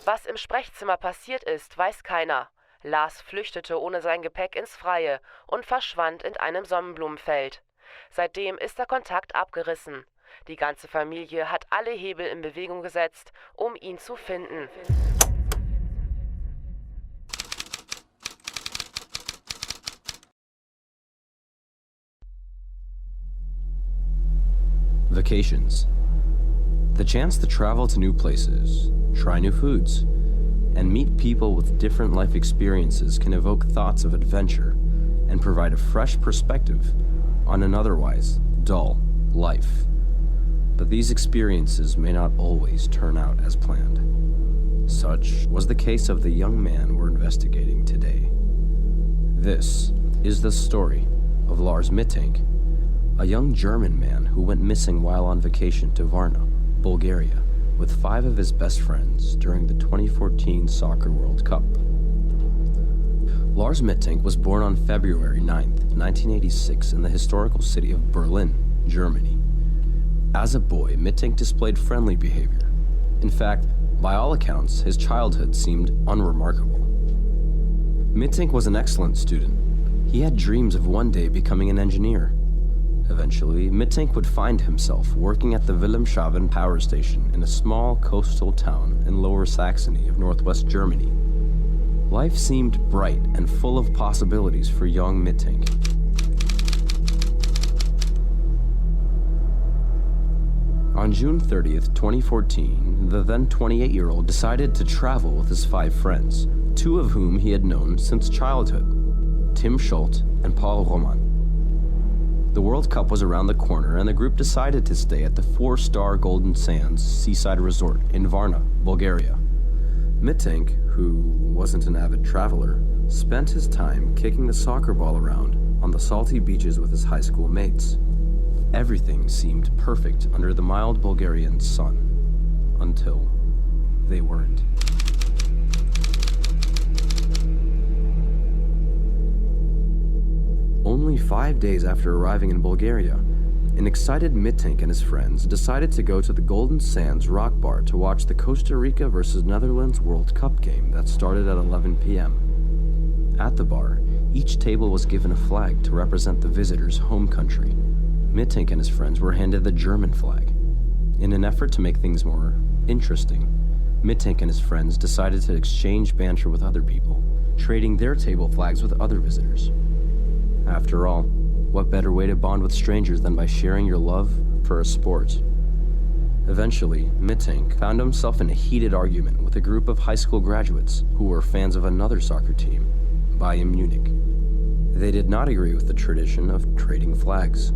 Was im Sprechzimmer passiert ist, weiß keiner. Lars flüchtete ohne sein Gepäck ins Freie und verschwand in einem Sonnenblumenfeld. Seitdem ist der Kontakt abgerissen. Die ganze Familie hat alle Hebel in Bewegung gesetzt, um ihn zu finden. Vacations. The chance to travel to new places, try new foods, and meet people with different life experiences can evoke thoughts of adventure and provide a fresh perspective on an otherwise dull life. But these experiences may not always turn out as planned. Such was the case of the young man we're investigating today. This is the story of Lars Mittank, a young German man who went missing while on vacation to Varna, Bulgaria, with 5 of his best friends during the 2014 Soccer World Cup. Lars Mittank was born on February 9, 1986 in the historical city of Berlin, Germany. As a boy, Mittank displayed friendly behavior. In fact, by all accounts, his childhood seemed unremarkable. Mittank was an excellent student. He had dreams of one day becoming an engineer. Eventually, Mittank would find himself working at the Wilhelmshaven power station in a small coastal town in Lower Saxony of northwest Germany. Life seemed bright and full of possibilities for young Mittank. On June 30th, 2014, the then 28-year-old decided to travel with his 5 friends, 2 of whom he had known since childhood, Tim Schult and Paul Roman. The World Cup was around the corner, and the group decided to stay at the 4-star Golden Sands seaside resort in Varna, Bulgaria. Mittank, who wasn't an avid traveler, spent his time kicking the soccer ball around on the salty beaches with his high school mates. Everything seemed perfect under the mild Bulgarian sun, until they weren't. Only 5 days after arriving in Bulgaria, an excited Mittank and his friends decided to go to the Golden Sands Rock Bar to watch the Costa Rica versus Netherlands World Cup game that started at 11 p.m. At the bar, each table was given a flag to represent the visitor's home country. Mittank and his friends were handed the German flag. In an effort to make things more interesting, Mittank and his friends decided to exchange banter with other people, trading their table flags with other visitors. After all, what better way to bond with strangers than by sharing your love for a sport? Eventually, Mittank found himself in a heated argument with a group of high school graduates who were fans of another soccer team, Bayern Munich. They did not agree with the tradition of trading flags.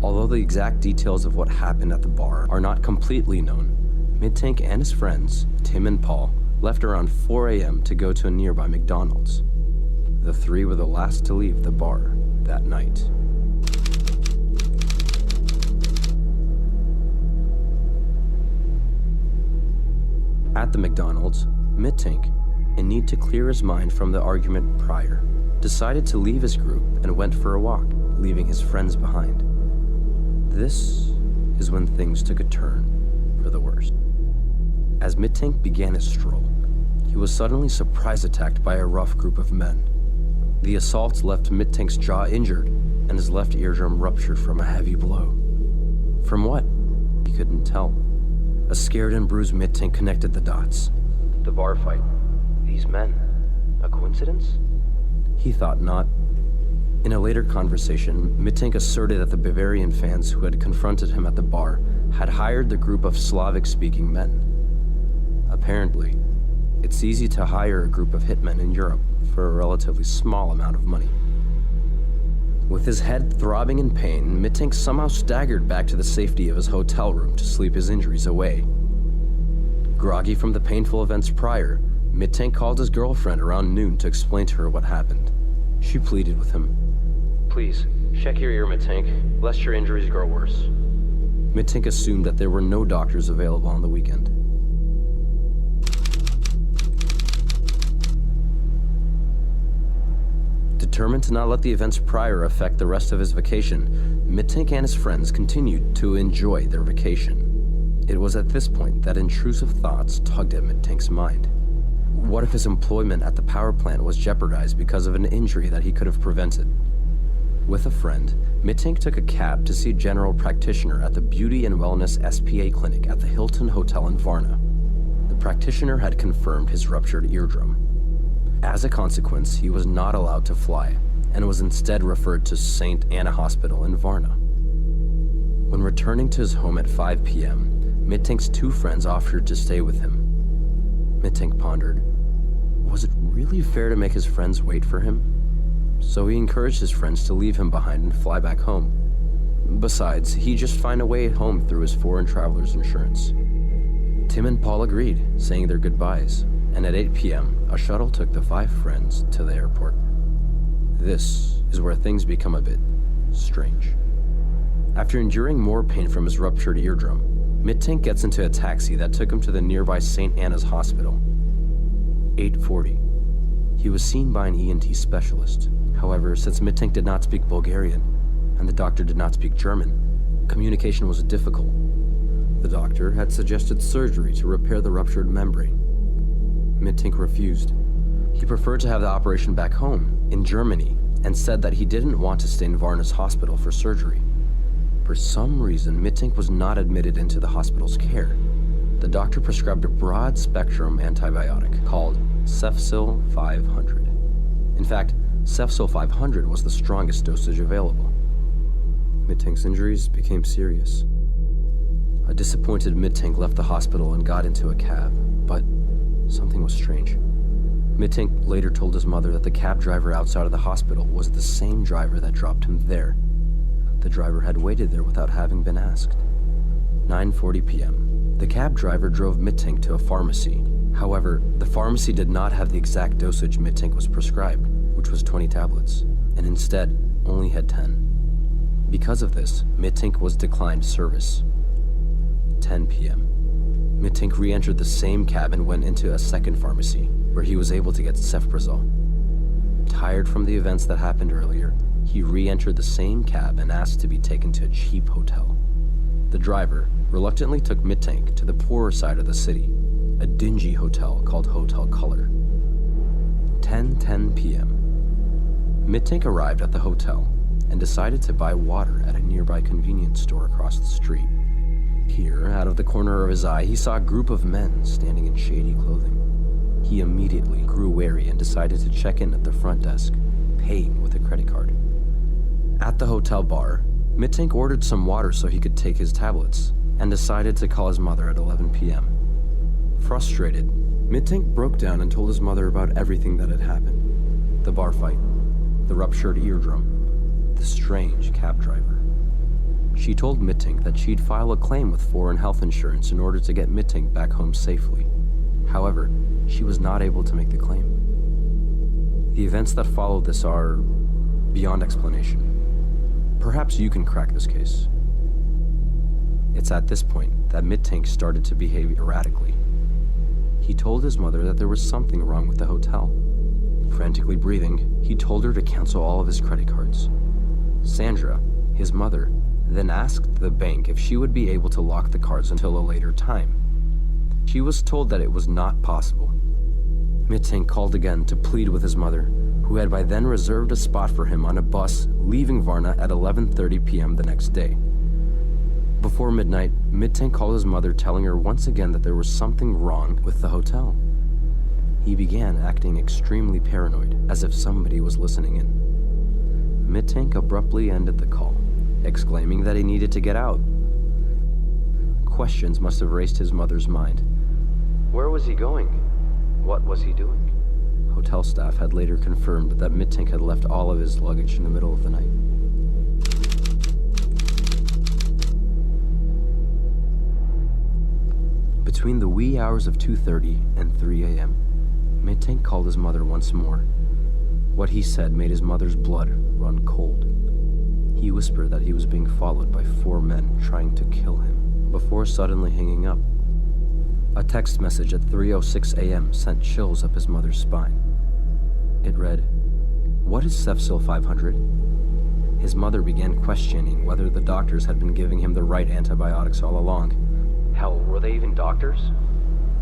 Although the exact details of what happened at the bar are not completely known, Mittank and his friends, Tim and Paul, left around 4 a.m. to go to a nearby McDonald's. The 3 were the last to leave the bar that night. At the McDonald's, Mittank, in need to clear his mind from the argument prior, decided to leave his group and went for a walk, leaving his friends behind. This is when things took a turn for the worst. As Mittank began his stroll, he was suddenly surprise attacked by a rough group of men. The assaults left Mittank's jaw injured and his left eardrum ruptured from a heavy blow. From what? He couldn't tell. A scared and bruised Mittank connected the dots. The bar fight. These men. A coincidence? He thought not. In a later conversation, Mittank asserted that the Bavarian fans who had confronted him at the bar had hired the group of Slavic-speaking men. Apparently, it's easy to hire a group of hitmen in Europe for a relatively small amount of money. With his head throbbing in pain, Mittank somehow staggered back to the safety of his hotel room to sleep his injuries away. Groggy from the painful events prior, Mittank called his girlfriend around noon to explain to her what happened. She pleaded with him. "Please, check your ear, Mittank, lest your injuries grow worse." Mittank assumed that there were no doctors available on the weekend. Determined to not let the events prior affect the rest of his vacation, Mittank and his friends continued to enjoy their vacation. It was at this point that intrusive thoughts tugged at Mittank's mind. What if his employment at the power plant was jeopardized because of an injury that he could have prevented? With a friend, Mittank took a cab to see a general practitioner at the Beauty and Wellness SPA clinic at the Hilton Hotel in Varna. The practitioner had confirmed his ruptured eardrum. As a consequence, he was not allowed to fly and was instead referred to St. Anna Hospital in Varna. When returning to his home at 5 p.m., Mittank's two friends offered to stay with him. Mittank pondered, was it really fair to make his friends wait for him? So he encouraged his friends to leave him behind and fly back home. Besides, he'd just find a way home through his foreign traveler's insurance. Tim and Paul agreed, saying their goodbyes, and at 8 p.m., a shuttle took the 5 friends to the airport. This is where things become a bit strange. After enduring more pain from his ruptured eardrum, Mittank gets into a taxi that took him to the nearby St. Anna's Hospital. 8:40. He was seen by an ENT specialist. However, since Mittank did not speak Bulgarian, and the doctor did not speak German, communication was difficult. The doctor had suggested surgery to repair the ruptured membrane. Mittank refused. He preferred to have the operation back home, in Germany, and said that he didn't want to stay in Varna's hospital for surgery. For some reason, Mittank was not admitted into the hospital's care. The doctor prescribed a broad-spectrum antibiotic called Cefsil 500. In fact, Cefsil 500 was the strongest dosage available. Mittank's injuries became serious. A disappointed Mittank left the hospital and got into a cab, but something was strange. Mittank later told his mother that the cab driver outside of the hospital was the same driver that dropped him there. The driver had waited there without having been asked. 9:40 p.m. The cab driver drove Mittank to a pharmacy. However, the pharmacy did not have the exact dosage Mittank was prescribed, which was 20 tablets, and instead only had 10. Because of this, Mittank was declined service. 10 p.m. Mittank re-entered the same cab and went into a second pharmacy, where he was able to get Cefprozol. Tired from the events that happened earlier, he re-entered the same cab and asked to be taken to a cheap hotel. The driver reluctantly took Mittank to the poorer side of the city, a dingy hotel called Hotel Color. 10:10 p.m. Mittank arrived at the hotel and decided to buy water at a nearby convenience store across the street. Here, out of the corner of his eye, he saw a group of men standing in shady clothing. He immediately grew wary and decided to check in at the front desk, paying with a credit card. At the hotel bar, Mittank ordered some water so he could take his tablets, and decided to call his mother at 11 p.m. Frustrated, Mittank broke down and told his mother about everything that had happened. The bar fight, the ruptured eardrum, the strange cab driver. She told Mittank that she'd file a claim with foreign health insurance in order to get Mittank back home safely. However, she was not able to make the claim. The events that followed this are beyond explanation. Perhaps you can crack this case. It's at this point that Mittank started to behave erratically. He told his mother that there was something wrong with the hotel. Frantically breathing, he told her to cancel all of his credit cards. Sandra, his mother, then asked the bank if she would be able to lock the cards until a later time. She was told that it was not possible. Mittank called again to plead with his mother, who had by then reserved a spot for him on a bus leaving Varna at 11:30 p.m. the next day. Before midnight, Mittank called his mother, telling her once again that there was something wrong with the hotel. He began acting extremely paranoid, as if somebody was listening in. Mittank abruptly ended the call, exclaiming that he needed to get out. Questions must have raced his mother's mind. Where was he going? What was he doing? Hotel staff had later confirmed that Mittank had left all of his luggage in the middle of the night. Between the wee hours of 2:30 and 3 a.m., Mittank called his mother once more. What he said made his mother's blood run cold. He whispered that he was being followed by 4 men trying to kill him, before suddenly hanging up. A text message at 3:06 a.m. sent chills up his mother's spine. It read, "What is Cefsil 500? His mother began questioning whether the doctors had been giving him the right antibiotics all along. Hell, were they even doctors?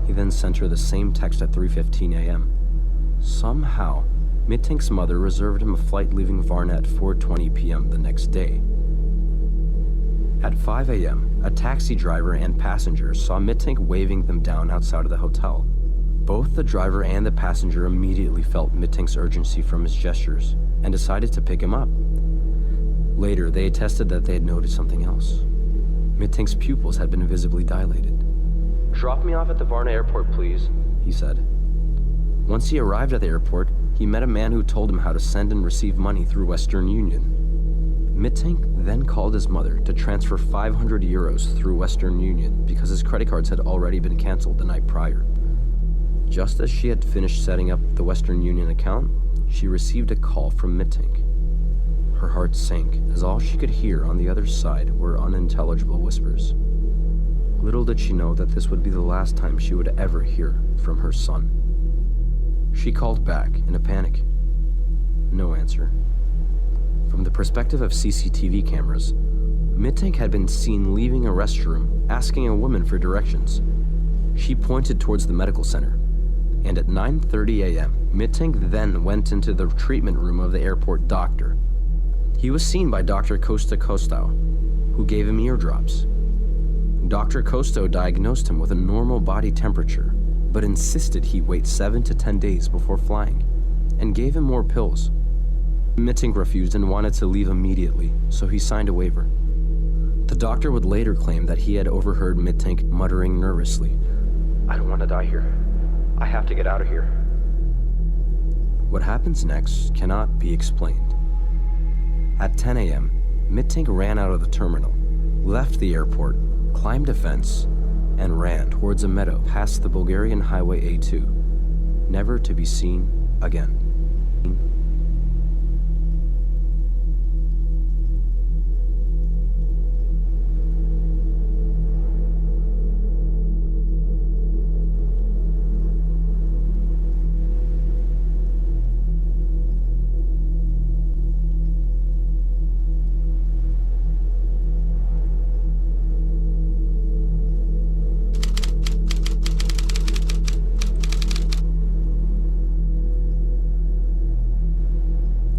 He then sent her the same text at 3:15 a.m. Somehow, Mittank's mother reserved him a flight leaving Varna at 4:20 p.m. the next day. At 5 a.m., a taxi driver and passenger saw Mittank waving them down outside of the hotel. Both the driver and the passenger immediately felt Mittank's urgency from his gestures and decided to pick him up. Later, they attested that they had noticed something else. Mittank's pupils had been visibly dilated. "Drop me off at the Varna Airport, please," he said. Once he arrived at the airport, he met a man who told him how to send and receive money through Western Union. Mittank then called his mother to transfer 500 euros through Western Union because his credit cards had already been canceled the night prior. Just as she had finished setting up the Western Union account, she received a call from Mittank. Her heart sank as all she could hear on the other side were unintelligible whispers. Little did she know that this would be the last time she would ever hear from her son. She called back in a panic. No answer. From the perspective of CCTV cameras, Mittank had been seen leaving a restroom, asking a woman for directions. She pointed towards the medical center, and at 9:30 a.m., Mittank then went into the treatment room of the airport doctor. He was seen by Dr. Costa Costau, who gave him eardrops. Dr. Costo diagnosed him with a normal body temperature, but insisted he wait 7 to 10 days before flying, and gave him more pills. Mittank refused and wanted to leave immediately, so he signed a waiver. The doctor would later claim that he had overheard Mittank muttering nervously, "I don't want to die here. I have to get out of here." What happens next cannot be explained. At 10 a.m., Mittank ran out of the terminal, left the airport, climbed a fence, and ran towards a meadow past the Bulgarian Highway A2, never to be seen again.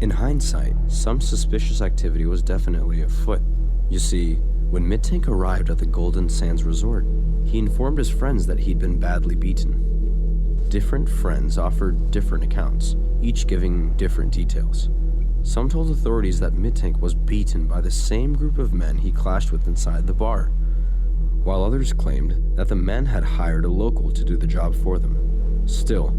In hindsight, some suspicious activity was definitely afoot. You see, when Mittank arrived at the Golden Sands Resort, he informed his friends that he'd been badly beaten. Different friends offered different accounts, each giving different details. Some told authorities that Mittank was beaten by the same group of men he clashed with inside the bar, while others claimed that the men had hired a local to do the job for them. Still,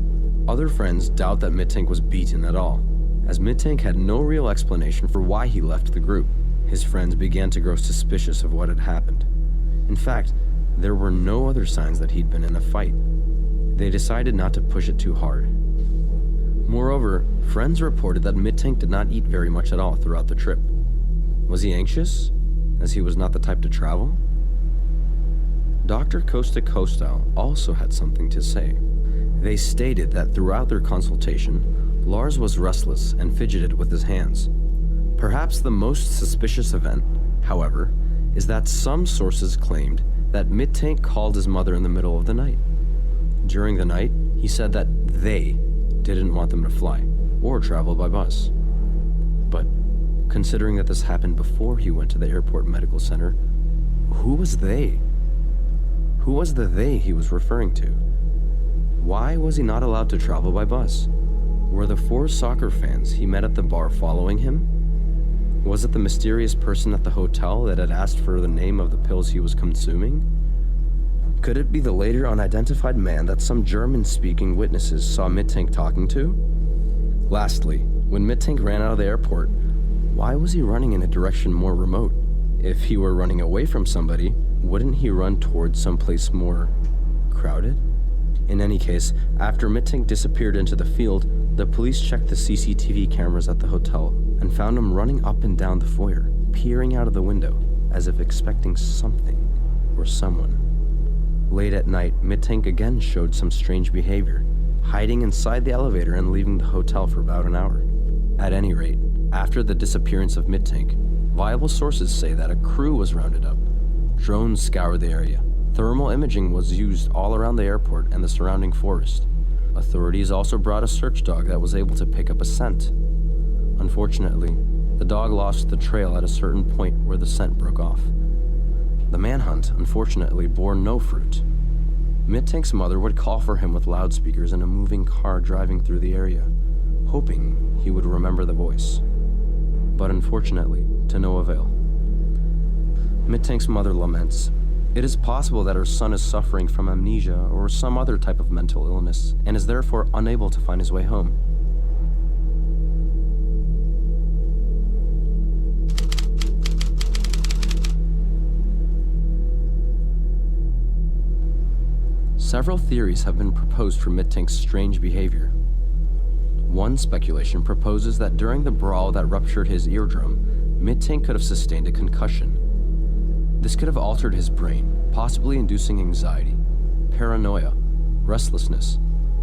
other friends doubt that Mittank was beaten at all, as Mittank had no real explanation for why he left the group. His friends began to grow suspicious of what had happened. In fact, there were no other signs that he'd been in a fight. They decided not to push it too hard. Moreover, friends reported that Mittank did not eat very much at all throughout the trip. Was he anxious, as he was not the type to travel? Dr. Costa Costau also had something to say. They stated that throughout their consultation, Lars was restless and fidgeted with his hands. Perhaps the most suspicious event, however, is that some sources claimed that Mittank called his mother in the middle of the night. During the night, he said that they didn't want them to fly or travel by bus. But considering that this happened before he went to the airport medical center, who was they? Who was the they he was referring to? Why was he not allowed to travel by bus? Were the 4 soccer fans he met at the bar following him? Was it the mysterious person at the hotel that had asked for the name of the pills he was consuming? Could it be the later unidentified man that some German-speaking witnesses saw Mittank talking to? Lastly, when Mittank ran out of the airport, why was he running in a direction more remote? If he were running away from somebody, wouldn't he run towards someplace more crowded? In any case, after Mittank disappeared into the field, the police checked the CCTV cameras at the hotel and found him running up and down the foyer, peering out of the window as if expecting something or someone. Late at night, Mittank again showed some strange behavior, hiding inside the elevator and leaving the hotel for about an hour. At any rate, after the disappearance of Mittank, viable sources say that a crew was rounded up. Drones scoured the area, Thermal imaging was used all around the airport and the surrounding forest. Authorities also brought a search dog that was able to pick up a scent. Unfortunately, the dog lost the trail at a certain point where the scent broke off. The manhunt, unfortunately, bore no fruit. Mittank's mother would call for him with loudspeakers in a moving car driving through the area, hoping he would remember the voice. But unfortunately, to no avail. Mittank's mother laments, "It is possible that her son is suffering from amnesia or some other type of mental illness and is therefore unable to find his way home." Several theories have been proposed for Mittank's strange behavior. One speculation proposes that during the brawl that ruptured his eardrum, Mittank could have sustained a concussion. This could have altered his brain, possibly inducing anxiety, paranoia, restlessness,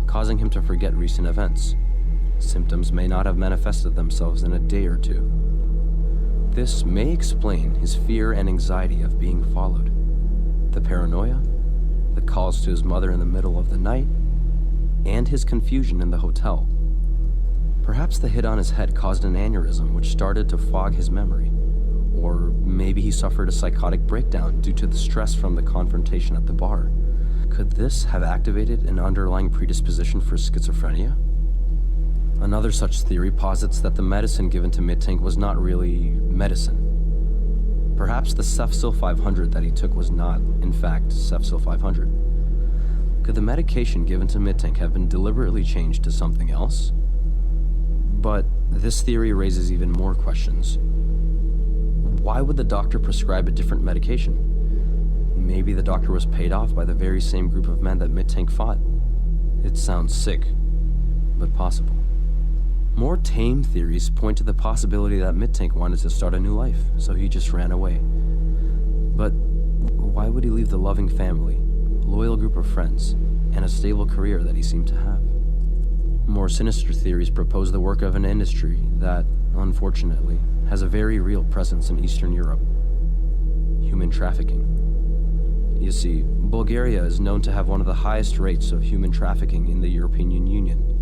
causing him to forget recent events. Symptoms may not have manifested themselves in a day or two. This may explain his fear and anxiety of being followed, the paranoia, the calls to his mother in the middle of the night, and his confusion in the hotel. Perhaps the hit on his head caused an aneurysm which started to fog his memory. Or maybe he suffered a psychotic breakdown due to the stress from the confrontation at the bar. Could this have activated an underlying predisposition for schizophrenia? Another such theory posits that the medicine given to Mittank was not really medicine. Perhaps the Cefsil 500 that he took was not, in fact, Cefsil 500. Could the medication given to Mittank have been deliberately changed to something else? But this theory raises even more questions. Why would the doctor prescribe a different medication? Maybe the doctor was paid off by the very same group of men that Mittank fought. It sounds sick, but possible. More tame theories point to the possibility that Mittank wanted to start a new life, so he just ran away. But why would he leave the loving family, loyal group of friends, and a stable career that he seemed to have? More sinister theories propose the work of an industry that, unfortunately, has a very real presence in Eastern Europe: human trafficking. You see, Bulgaria is known to have one of the highest rates of human trafficking in the European Union.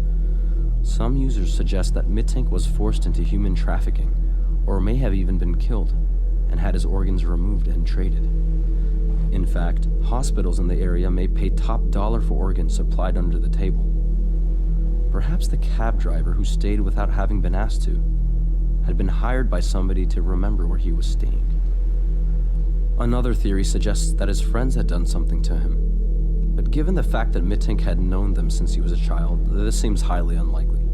Some users suggest that Mittank was forced into human trafficking, or may have even been killed, and had his organs removed and traded. In fact, hospitals in the area may pay top dollar for organs supplied under the table. Perhaps the cab driver who stayed without having been asked to had been hired by somebody to remember where he was staying. Another theory suggests that his friends had done something to him. But given the fact that Mittank had known them since he was a child, this seems highly unlikely.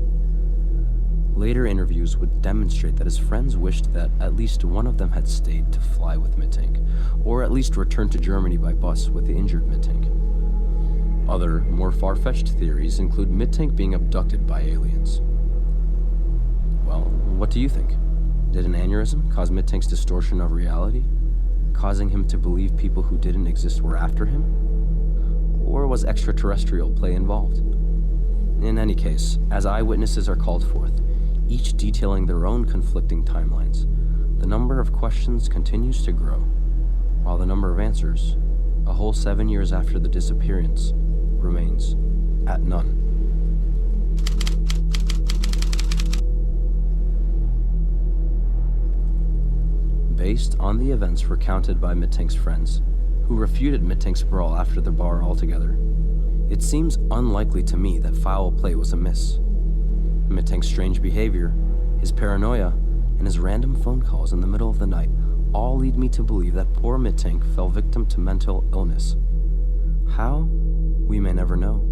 Later interviews would demonstrate that his friends wished that at least one of them had stayed to fly with Mittank, or at least returned to Germany by bus with the injured Mittank. Other, more far-fetched theories include Mittank being abducted by aliens. Well, what do you think? Did an aneurysm cause Mittank's distortion of reality, causing him to believe people who didn't exist were after him? Or was extraterrestrial play involved? In any case, as eyewitnesses are called forth, each detailing their own conflicting timelines, the number of questions continues to grow, while the number of answers, a whole 7 years after the disappearance, remains at none. Based on the events recounted by Mittank's friends, who refuted Mittank's brawl after the bar altogether, it seems unlikely to me that foul play was amiss. Mittank's strange behavior, his paranoia, and his random phone calls in the middle of the night all lead me to believe that poor Mittank fell victim to mental illness. How? We may never know.